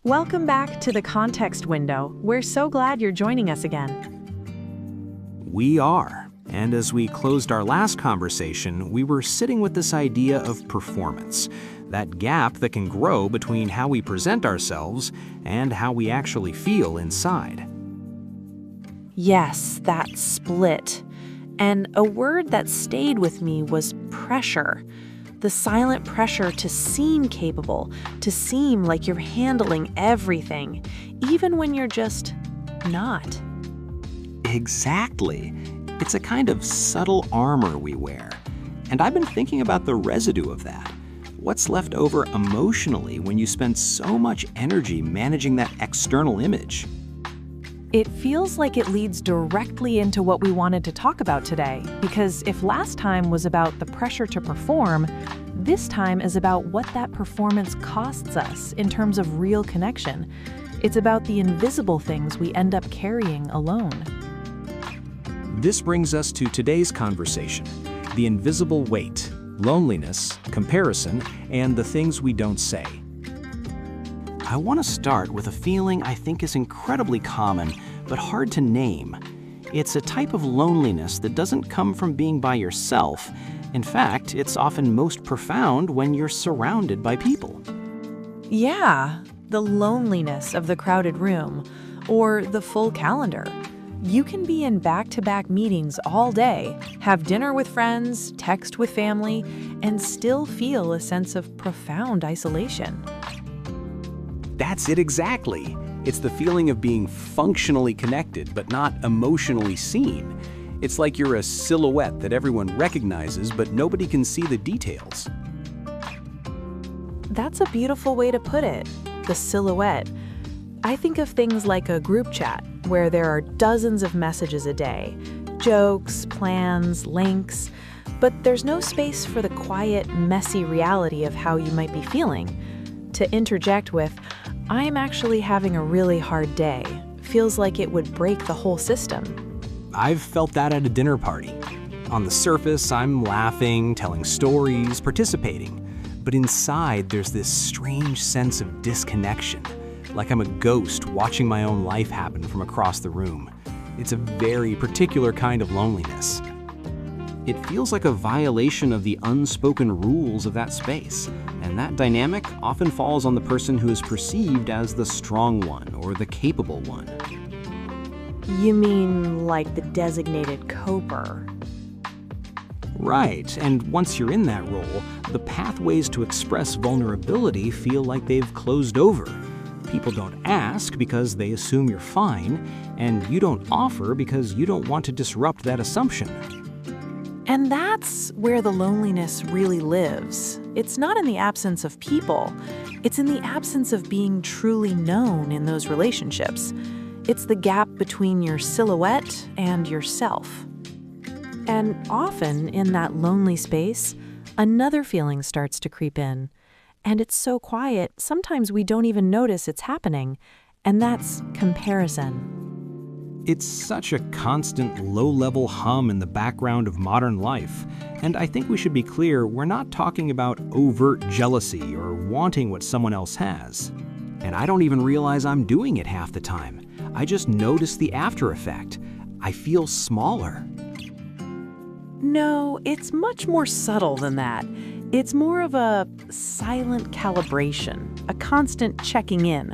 Welcome back to the Context Window. We're so glad you're joining us again. We are. And as we closed our last conversation, we were sitting with this idea of performance, that gap that can grow between how we present ourselves and how we actually feel inside. Yes, that split. And a word that stayed with me was pressure. The silent pressure to seem capable, to seem like you're handling everything, even when you're just not. Exactly. It's a kind of subtle armor we wear. And I've been thinking about the residue of that. What's left over emotionally when you spend so much energy managing that external image? It feels like it leads directly into what we wanted to talk about today, because if last time was about the pressure to perform, this time is about what that performance costs us in terms of real connection. It's about the invisible things we end up carrying alone. This brings us to today's conversation, the invisible weight, loneliness, comparison, and the things we don't say. I want to start with a feeling I think is incredibly common, but hard to name. It's a type of loneliness that doesn't come from being by yourself. In fact, it's often most profound when you're surrounded by people. Yeah, the loneliness of the crowded room, or the full calendar. You can be in back-to-back meetings all day, have dinner with friends, text with family, and still feel a sense of profound isolation. That's it exactly. It's the feeling of being functionally connected but not emotionally seen. It's like you're a silhouette that everyone recognizes but nobody can see the details. That's a beautiful way to put it, the silhouette. I think of things like a group chat where there are dozens of messages a day, jokes, plans, links, but there's no space for the quiet, messy reality of how you might be feeling. To interject with, "I'm actually having a really hard day," feels like it would break the whole system. I've felt that at a dinner party. On the surface, I'm laughing, telling stories, participating. But inside, there's this strange sense of disconnection, like I'm a ghost watching my own life happen from across the room. It's a very particular kind of loneliness. It feels like a violation of the unspoken rules of that space, and that dynamic often falls on the person who is perceived as the strong one or the capable one. You mean like the designated coper? Right, and once you're in that role, the pathways to express vulnerability feel like they've closed over. People don't ask because they assume you're fine, and you don't offer because you don't want to disrupt that assumption. And that's where the loneliness really lives. It's not in the absence of people. It's in the absence of being truly known in those relationships. It's the gap between your silhouette and yourself. And often in that lonely space, another feeling starts to creep in. And it's so quiet, sometimes we don't even notice it's happening. And that's comparison. It's such a constant, low-level hum in the background of modern life. And I think we should be clear, we're not talking about overt jealousy or wanting what someone else has. And I don't even realize I'm doing it half the time. I just notice the after effect. I feel smaller. No, it's much more subtle than that. It's more of a silent calibration, a constant checking in.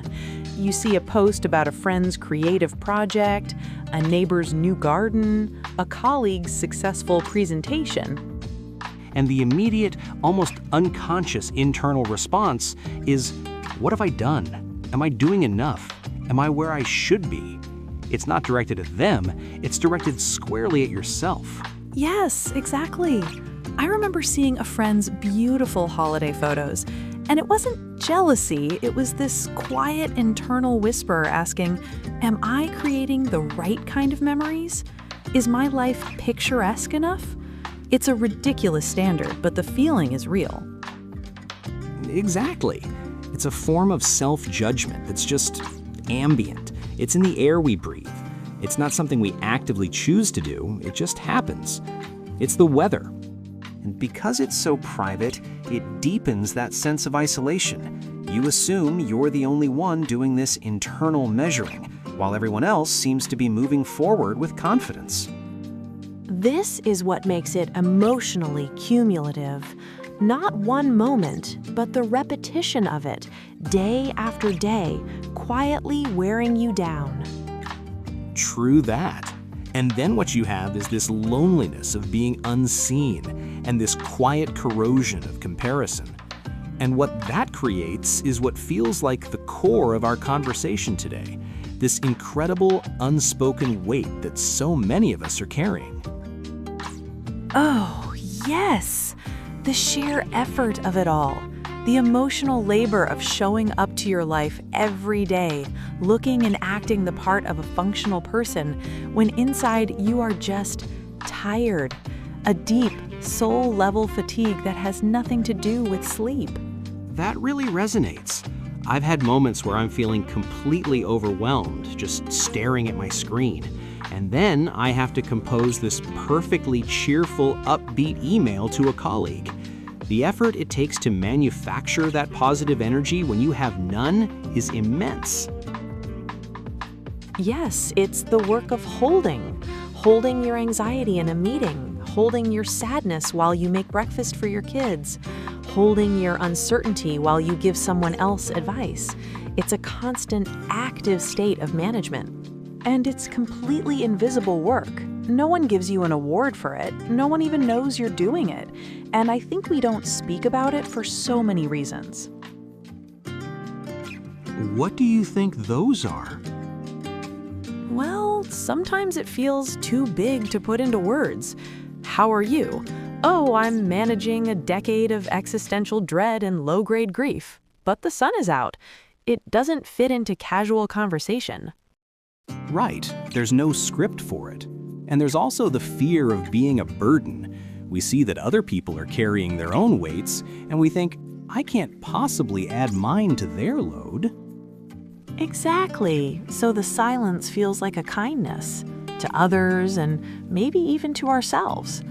You see a post about a friend's creative project, a neighbor's new garden, a colleague's successful presentation. And the immediate, almost unconscious internal response is, what have I done? Am I doing enough? Am I where I should be? It's not directed at them, it's directed squarely at yourself. Yes, exactly. I remember seeing a friend's beautiful holiday photos, and it wasn't jealousy, it was this quiet internal whisper asking, am I creating the right kind of memories? Is my life picturesque enough? It's a ridiculous standard, but the feeling is real. Exactly. It's a form of self-judgment that's just ambient. It's in the air we breathe. It's not something we actively choose to do, it just happens. It's the weather. And because it's so private, it deepens that sense of isolation. You assume you're the only one doing this internal measuring, while everyone else seems to be moving forward with confidence. This is what makes it emotionally cumulative. Not one moment, but the repetition of it, day after day, quietly wearing you down. True that. And then what you have is this loneliness of being unseen and this quiet corrosion of comparison. And what that creates is what feels like the core of our conversation today, this incredible unspoken weight that so many of us are carrying. Oh, yes! The sheer effort of it all. The emotional labor of showing up to your life every day, looking and acting the part of a functional person, when inside you are just tired. A deep, soul-level fatigue that has nothing to do with sleep. That really resonates. I've had moments where I'm feeling completely overwhelmed, just staring at my screen. And then I have to compose this perfectly cheerful, upbeat email to a colleague. The effort it takes to manufacture that positive energy when you have none is immense. Yes, it's the work of holding your anxiety in a meeting, holding your sadness while you make breakfast for your kids, holding your uncertainty while you give someone else advice. It's a constant, active state of management. And it's completely invisible work. No one gives you an award for it. No one even knows you're doing it. And I think we don't speak about it for so many reasons. What do you think those are? Well, sometimes it feels too big to put into words. How are you? Oh, I'm managing a decade of existential dread and low-grade grief. But the sun is out. It doesn't fit into casual conversation. Right, there's no script for it. And there's also the fear of being a burden. We see that other people are carrying their own weights, and we think, I can't possibly add mine to their load. Exactly. So the silence feels like a kindness to others and maybe even to ourselves.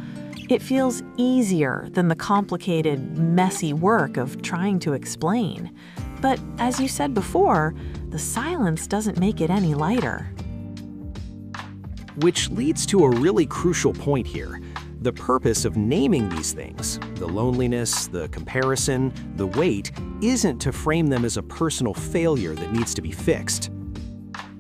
It feels easier than the complicated, messy work of trying to explain. But as you said before, the silence doesn't make it any lighter. Which leads to a really crucial point here. The purpose of naming these things, the loneliness, the comparison, the weight, isn't to frame them as a personal failure that needs to be fixed.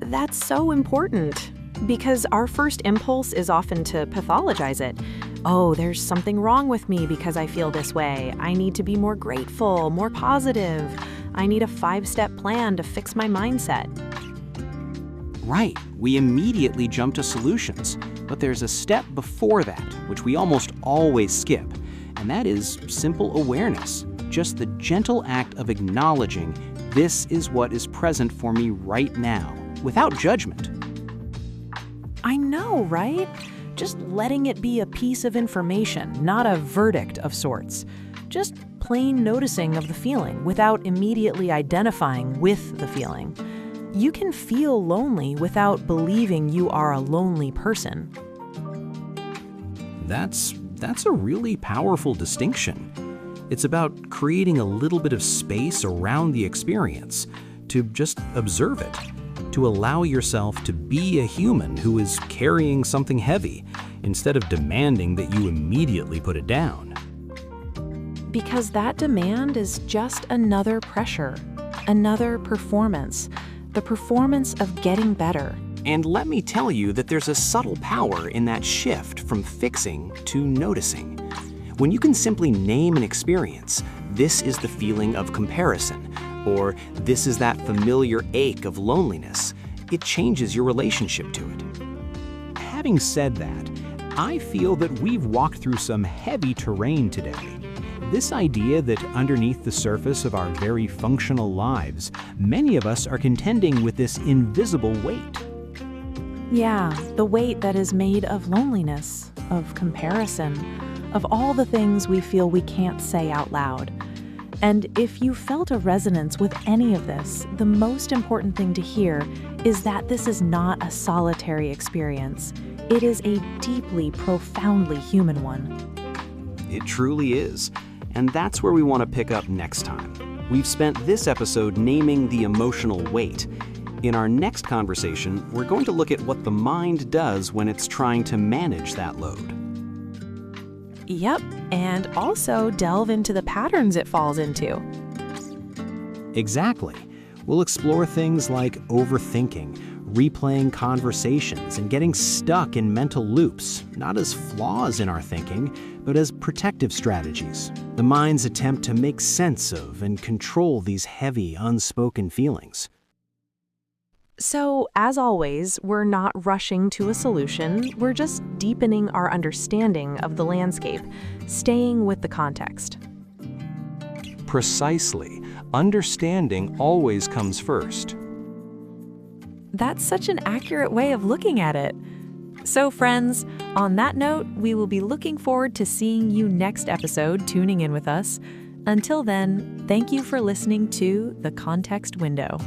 That's so important, because our first impulse is often to pathologize it. Oh, there's something wrong with me because I feel this way. I need to be more grateful, more positive. I need a 5-step plan to fix my mindset. Right, we immediately jump to solutions, but there's a step before that, which we almost always skip, and that is simple awareness, just the gentle act of acknowledging this is what is present for me right now, without judgment. I know, right? Just letting it be a piece of information, not a verdict of sorts. Just plain noticing of the feeling without immediately identifying with the feeling. You can feel lonely without believing you are a lonely person. That's a really powerful distinction. It's about creating a little bit of space around the experience, to just observe it, to allow yourself to be a human who is carrying something heavy, instead of demanding that you immediately put it down. Because that demand is just another pressure, another performance, the performance of getting better. And let me tell you that there's a subtle power in that shift from fixing to noticing. When you can simply name an experience, this is the feeling of comparison, or this is that familiar ache of loneliness, it changes your relationship to it. Having said that, I feel that we've walked through some heavy terrain today. This idea that underneath the surface of our very functional lives, many of us are contending with this invisible weight. Yeah, the weight that is made of loneliness, of comparison, of all the things we feel we can't say out loud. And if you felt a resonance with any of this, the most important thing to hear is that this is not a solitary experience. It is a deeply, profoundly human one. It truly is. And that's where we want to pick up next time. We've spent this episode naming the emotional weight. In our next conversation, we're going to look at what the mind does when it's trying to manage that load. Yep, and also delve into the patterns it falls into. Exactly. We'll explore things like overthinking, replaying conversations, and getting stuck in mental loops, not as flaws in our thinking, but as protective strategies. The mind's attempt to make sense of and control these heavy, unspoken feelings. So, as always, we're not rushing to a solution, we're just deepening our understanding of the landscape, staying with the context. Precisely. Understanding always comes first. That's such an accurate way of looking at it. So, friends, on that note, we will be looking forward to seeing you next episode, tuning in with us. Until then, thank you for listening to The Context Window.